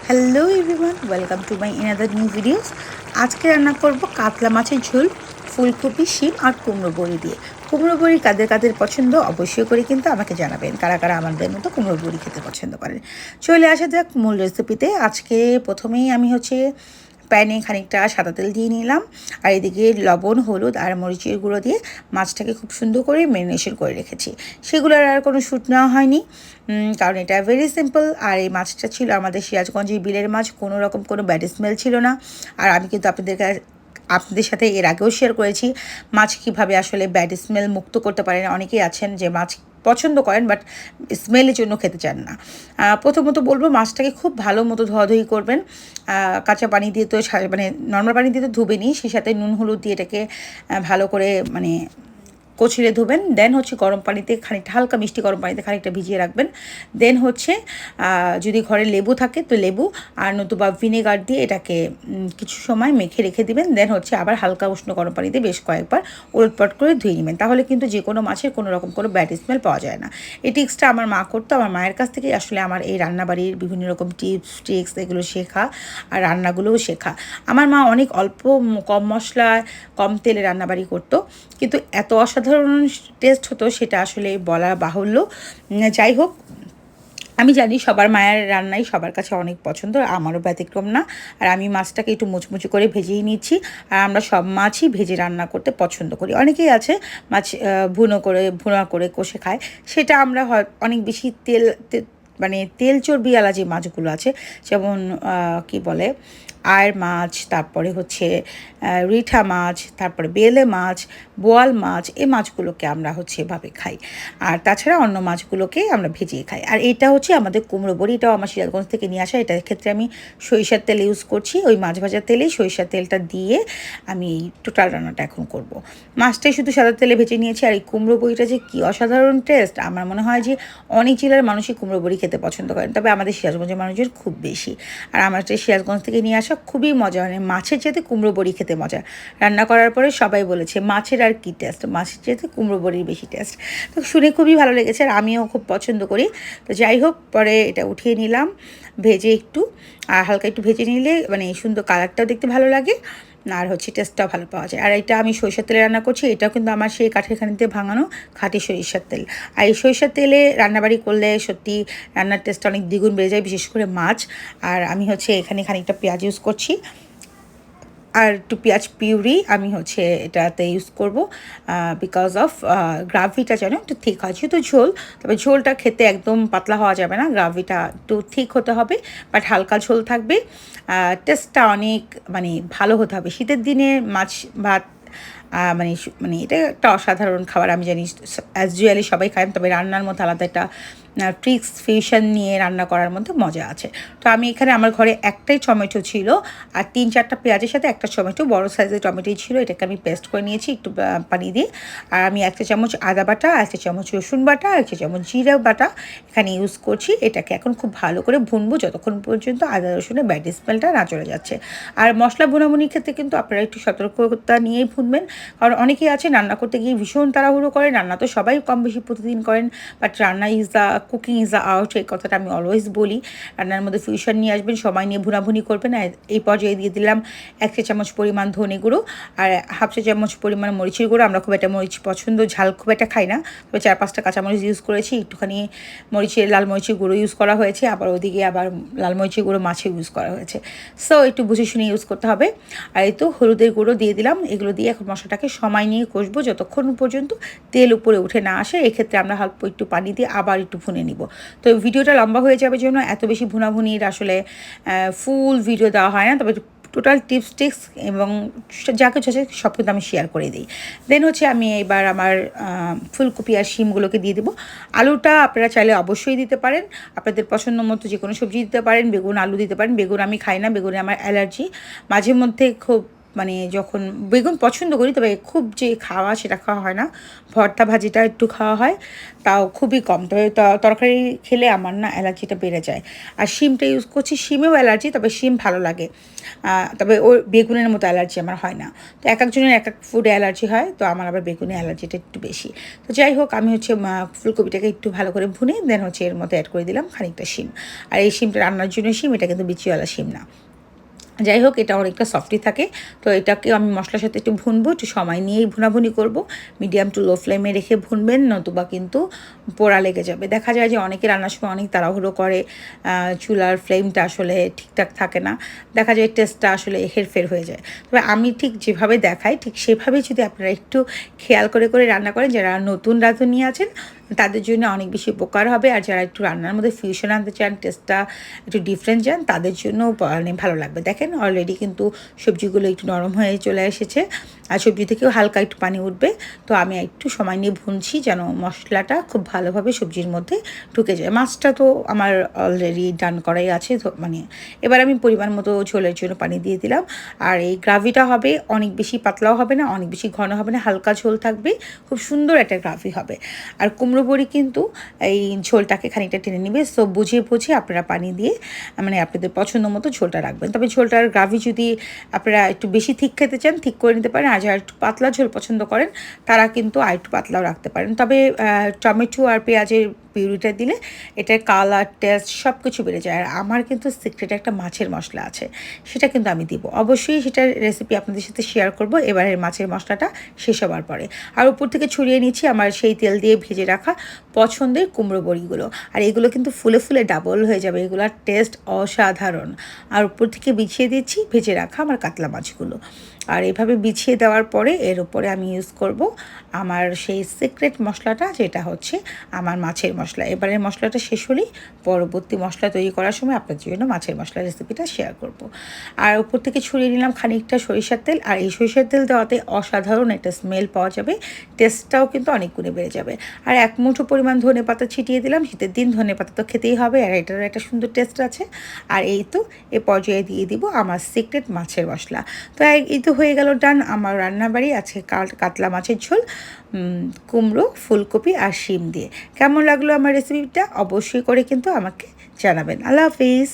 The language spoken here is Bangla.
Hello everyone, welcome to my another new videos. আজকে রান্না করব কাতলা মাছের ঝোল, ফুলকপি, শিম আর কুমড়ো বড়ি দিয়ে। কুমড়ো বড়ি কাদের কাদের পছন্দ অবশ্যই করে কিন্তু আমাকে জানাবেন, কারা কারা আমাদের মতো কুমড়ো বড়ি খেতে পছন্দ করেন। চলে আসা যাক মূল রেসিপিতে। আজকে প্রথমেই আমি প্যানে খানিকটা সাদা তেল দিয়ে নিলাম, আর এদিকে লবণ, হলুদ আর মরিচের গুঁড়ো দিয়ে মাছটাকে খুব সুন্দর করে ম্যারিনেশন করে রেখেছি। সেগুলোর আর কোনো শ্যুট নেওয়া হয়নি, কারণ এটা ভেরি সিম্পল। আর এই মাছটা ছিল আমাদের সিরাজগঞ্জের বিলের মাছ, কোনো রকম কোনো ব্যাড স্মেল ছিল না। আর আমি কিন্তু আপনাদের সাথে এর আগেও শেয়ার করেছি মাছ কীভাবে আসলে ব্যাড স্মেল মুক্ত করতে পারেন। অনেকেই আছেন যে মাছ পছন্দ করেন বাট স্মেলের জন্য খেতে চান না। প্রথমত বলবো মাছটাকে খুব ভালো মতো ধোয়াধুয়ি করবেন। কাঁচা পানি দিয়ে তো মানে নর্মাল পানি দিয়ে তো ধুবেনই, সেই সাথে নুন হলুদ দিয়ে এটাকে ভালো করে কচলে ধুবেন। দেন গরম পানিতে খানিকটা, হালকা মিষ্টি গরম পানিতে খানিকটা ভিজিয়ে রাখবেন। দেন যদি ঘরে লেবু থাকে তো লেবু, আর নতুবা ভিনেগার দিয়ে এটাকে কিছু সময় মেখে রেখে দিবেন। দেন আবার হালকা উষ্ণ গরম পানিতে বেশ কয়েকবার ওলটপাট করে ধুয়ে নেবেন। তাহলে কিন্তু যে কোনো মাছের কোনো রকম কোনো ব্যাড স্মেল পাওয়া যায় না। এই টিক্সটা আমার মা করতো। আমার মায়ের কাছ থেকে আসলে আমার এই রান্নাবাড়ির বিভিন্ন রকম টিপস ট্রিক্স এগুলো শেখা, আর রান্নাগুলোও শেখা। আমার মা অনেক অল্প, কম মশলা, কম তেলে রান্নাবাড়ি করতো, কিন্তু এত অসাধারণ টেস্ট হতো সেটা আসলে বলা বাহুল্য। যাই হোক, আমি জানি সবার মায়ের রান্নাই সবার কাছে অনেক পছন্দ, আমারও ব্যতিক্রম না। আর আমি মাছটাকে একটু মুচমুচি করে ভেজেই নিচ্ছি। আর আমরা সব মাছই ভেজে রান্না করতে পছন্দ করি। অনেকেই আছে মাছ ভুনা করে কষে খায়, সেটা আমরা অনেক বেশি তেল চর্বিওয়ালা যে মাছগুলো আছে, যেমন কি বলে আয়ের মাছ, তারপরে রিঠা মাছ, তারপরে বেলে মাছ, বোয়াল মাছ, এই মাছগুলোকে আমরা এভাবে খাই। আর তাছাড়া অন্য মাছগুলোকে আমরা ভেজিয়ে খাই। আর এটা আমাদের কুমড়ো বড়ি, এটাও আমার সিরাজগঞ্জ থেকে নিয়ে আসা। এটার ক্ষেত্রে আমি সরিষার তেল ইউজ করছি। ওই মাছ ভাজার তেলেই সরিষার তেলটা দিয়ে আমি এই টোটাল রান্নাটা এখন করব। মাছটাই শুধু সাদা তেলে ভেজে নিয়েছি। আর এই কুমড়ো বড়িটা যে কী অসাধারণ টেস্ট! আমার মনে হয় যে অনেক জেলার মানুষই কুমড়ো বড়ি খেতে পছন্দ করেন, তবে আমাদের সিরাজগঞ্জের মানুষের খুব বেশি। আর আমার সিরাজগঞ্জ থেকে নিয়ে আসা খুবই মজা, মাছের চেয়ে কুমড়ো বড়ি খেতে মজা। রান্না করার পরে সবাই বলেছে মাছের আর কি টেস্ট, মাছের চেয়ে কুমড়ো বড়ির বেশি টেস্ট। তো শুনে খুবই ভালো লেগেছে, আর আমিও খুব পছন্দ করি। তো যাই হোক, পরে এটা উঠিয়ে নিলাম ভেজে একটু, আর হালকা একটু ভেজে নিলে সুন্দর কালারটাও দেখতে ভালো লাগে, আর টেস্টটাও ভালো পাওয়া যায়। আর এটা আমি সরিষার তেলে রান্না করছি। এটাও কিন্তু আমার সেই কাঠের খানিতে ভাঙানো খাঁটি সরিষার তেল। আর এই সরিষার তেলে রান্নাবাড়ি করলে সত্যি রান্নার টেস্ট অনেক দ্বিগুণ বেড়ে যায়, বিশেষ করে মাছ। আর আমি এখানে খানিকটা পেঁয়াজ ইউজ করছি, আর একটু পেঁয়াজ পিউরি আমি এটাতে ইউজ করব, বিকজ অফ গ্রাভিটা যেন একটু ঠিক হয়। যেহেতু ঝোল, তবে ঝোলটা খেতে একদম পাতলা হওয়া যাবে না, গ্রাভিটা একটু ঠিক হতে হবে, বাট হালকা ঝোল থাকবে। টেস্টটা অনেক ভালো হতে হবে। শীতের দিনে মাছ ভাত এটা একটা অসাধারণ খাবার। আমি জানি অ্যাজ সবাই খায়, তবে রান্নার মধ্যে আলাদা একটা ট্রিক্স ফিউশন নিয়ে রান্না করার মধ্যে মজা আছে। তো আমি এখানে আমার ঘরে একটাই টমেটো ছিল, আর 3-4টা পেঁয়াজের সাথে একটা টমেটো, বড় সাইজের টমেটোই ছিল। এটাকে আমি পেস্ট করে নিয়েছি একটু পানি দিয়ে। আর আমি 1 চামচ আদা বাটা, 1 চামচ রসুন বাটা, 1 চামচ জিরা বাটা এখানে ইউজ করছি। এটাকে এখন খুব ভালো করে ভুনবো যতক্ষণ পর্যন্ত আদা রসুনের ব্যাড স্মেলটা না চলে যাচ্ছে। আর মশলা ভুনাভুনির ক্ষেত্রে কিন্তু আপনারা একটু সতর্কতা নিয়েই ভুনবেন, কারণ অনেকেই আছে রান্না করতে গিয়ে ভীষণ তাড়াহুড়ো করেন। রান্না তো সবাই কম বেশি প্রতিদিন করেন, but cooking is the art, এই কথাটা আমি অলওয়েজ বলি। রান্নার মধ্যে ফিউশন নিয়ে আসবেন, সময় নিয়ে ভুনাভুনি করবেন। আর এই পর্যায়ে দিয়ে দিলাম 1 চামচ পরিমাণ ধনে গুঁড়ো, আর 1/2 চামচ পরিমাণ মরিচের গুঁড়ো। আমরা খুব একটা মরিচ পছন্দ, ঝাল খুব একটা খাই না, তবে 4-5টা কাঁচামরিচ ইউজ করেছি। একটুখানি লাল মরিচের গুঁড়ো ইউজ করা হয়েছে, আবার ওদিকে লাল মরিচের গুঁড়ো মাছে ইউজ করা হয়েছে। সো একটু বুঝে শুনে ইউজ করতে হবে। আর এই তো হলুদের গুঁড়ো দিয়ে দিলাম। এগুলো দিয়ে এখন মশলাটাকে সময় নিয়ে কষবো যতক্ষণ পর্যন্ত তেল উপরে উঠে না আসে। এক্ষেত্রে আমরা অল্প একটু পানি দিয়ে আবার একটু ভুনে নিব। তো ভিডিওটা লম্বা হয়ে যাবে জন্য এত বেশি ভুনাভুনির আসলে ফুল ভিডিও দেওয়া হয় না, তবে টোটাল টিপস টিক্স এবং যা কিছু আছে সব কিন্তু আমি শেয়ার করে দিই। দেন আমি এবার আমার ফুলকপি আর শিমগুলোকে দিয়ে দেবো। আলুটা আপনারা চাইলে অবশ্যই দিতে পারেন, আপনাদের পছন্দ মতো যে কোনো সবজি দিতে পারেন। বেগুন আলু দিতে পারেন। বেগুন আমি খাই না, বেগুনে আমার অ্যালার্জি। মাঝে মধ্যে খুব মানে যখন বেগুন পছন্দ করি, তবে খুব যে খাওয়া সেটা খাওয়া হয় না। ভর্তা ভাজিটা একটু খাওয়া হয়, তাও খুবই কম। তবে তরকারি খেলে আমার না অ্যালার্জিটা বেড়ে যায়। আর শিমটা ইউজ করছি, শিমেও অ্যালার্জি, তবে শিম ভালো লাগে। তবে ওই বেগুনের মতো অ্যালার্জি আমার হয় না। তো এক একজনের এক এক ফুডে অ্যালার্জি হয়, তো আমার আবার বেগুনে অ্যালার্জিটা একটু বেশি। তো যাই হোক, আমি হচ্ছে ফুলকপিটাকে একটু ভালো করে ভুনে দেন হচ্ছে এর মধ্যে অ্যাড করে দিলাম খানিকটা শিম। আর এই শিমটা রান্নার জন্য শিম, এটা কিন্তু বিচিওয়ালা শিম না। যাই হোক, এটা অনেকটা সফটই থাকে। তো এটাকে আমি মশলার সাথে একটু ভুনবো, একটু সময় নিয়েই ভুনাভুনি করব। মিডিয়াম টু লো ফ্লেমে রেখে ভুনবেন, নতুবা কিন্তু পোড়া লেগে যাবে। দেখা যায় যে অনেকে রান্নার সময় অনেক তাড়াহুড়ো করে, চুলার ফ্লেমটা আসলে ঠিকঠাক থাকে না, দেখা যায় টেস্টটা আসলে হেরফের হয়ে যায়। তবে আমি ঠিক যেভাবে দেখাই ঠিক সেভাবেই যদি আপনারা একটু খেয়াল করে করে রান্না করেন, যারা নতুন রাঁধুনি আছেন তাদের জন্য অনেক বেশি উপকার হবে। আর যারা একটু রান্নার মধ্যে ফিউশন আনতে চান, টেস্টটা একটু ডিফারেন্ট চান, তাদের জন্য মানে ভালো লাগবে। দেখেন অলরেডি কিন্তু সবজিগুলো একটু নরম হয়ে চলে এসেছে, আর সবজি থেকেও হালকা একটু পানি উঠবে। তো আমি একটু সময় নিয়ে ভুনছি যেন মশলাটা খুব ভালোভাবে সবজির মধ্যে ঢুকে যায়। মাছটা তো আমার অলরেডি ডান করাই আছে, মানে এবার আমি পরিমাণ মতো ঝোলের জন্য পানি দিয়ে দিলাম। আর এই গ্রাভিটা হবে অনেক বেশি পাতলাও হবে না, অনেক বেশি ঘন হবে না, হালকা ঝোল থাকবে, খুব সুন্দর একটা গ্রাভি হবে। আর কুমড়ো বড়ি কিন্তু এই ঝোলটাকে খানিকটা টেনে নেবে। সো বুঝিয়ে বুঝিয়ে আপনারা পানি দিয়ে মানে আপনাদের পছন্দ মতো ঝোলটা রাখবেন। তবে ঝোলটার গ্রাভি যদি আপনারা একটু বেশি থিক খেতে চান, থিক করে নিতে পারেন। আর যারা একটু পাতলা ঝোল পছন্দ করেন, তারা কিন্তু আর একটু পাতলাও রাখতে পারেন। তবে টমেটো আর পেঁয়াজের পিউরিটা দিলে এটার কালার, টেস্ট সব কিছু বেড়ে যায়। আর আমার কিন্তু সিক্রেট একটা মাছের মশলা আছে, সেটা কিন্তু আমি দিব অবশ্যই। সেটার রেসিপি আপনাদের সাথে শেয়ার করব এবারের মাছের মশলাটা শেষ হওয়ার পরে। আর উপর থেকে ছড়িয়ে নিচ্ছি আমার সেই তেল দিয়ে ভেজে রাখা পছন্দের কুমড়ো বড়িগুলো। আর এগুলো কিন্তু ফুলে ফুলে ডাবল হয়ে যাবে, এগুলোর টেস্ট অসাধারণ। আর উপর থেকে বিছিয়ে দিচ্ছি ভেজে রাখা আমার কাতলা মাছগুলো। আর এভাবে বিছিয়ে দেওয়ার পরে এর উপরে আমি ইউজ করব আমার সেই সিক্রেট মশলাটা, যেটা হচ্ছে আমার মাছের মশলা। এবারের মশলাটা শেষ হলেই পরবর্তী মশলা তৈরি করার সময় আপনার জন্য মাছের মশলা রেসিপিটা শেয়ার করব। আর উপর থেকে ছড়িয়ে নিলাম খানিকটা সরিষার তেল। আর এই সরিষার তেল দেওয়াতে অসাধারণ একটা স্মেল পাওয়া যাবে, টেস্টটাও কিন্তু অনেক গুণে বেড়ে যাবে। আর এক মুঠো পরিমাণ ধনেপাতা ছিটিয়ে দিলাম, শীতের দিন ধনেপাতা তো খেতেই হবে, আর এটারও একটা সুন্দর টেস্ট আছে। আর এই তো এ পর্যায়ে দিয়ে দিব আমার সিক্রেট মাছের মশলা। তো এই তো হয়ে গেল ডান আমার রান্নাবাড়ি। আছে কাতলা মাছের ঝোল, কুমড়ো, ফুলকপি আর শিম দিয়ে। কেমন লাগলো আমার রেসিপিটা অবশ্যই করে কিন্তু আমাকে জানাবেন। আল্লাহ হাফিজ।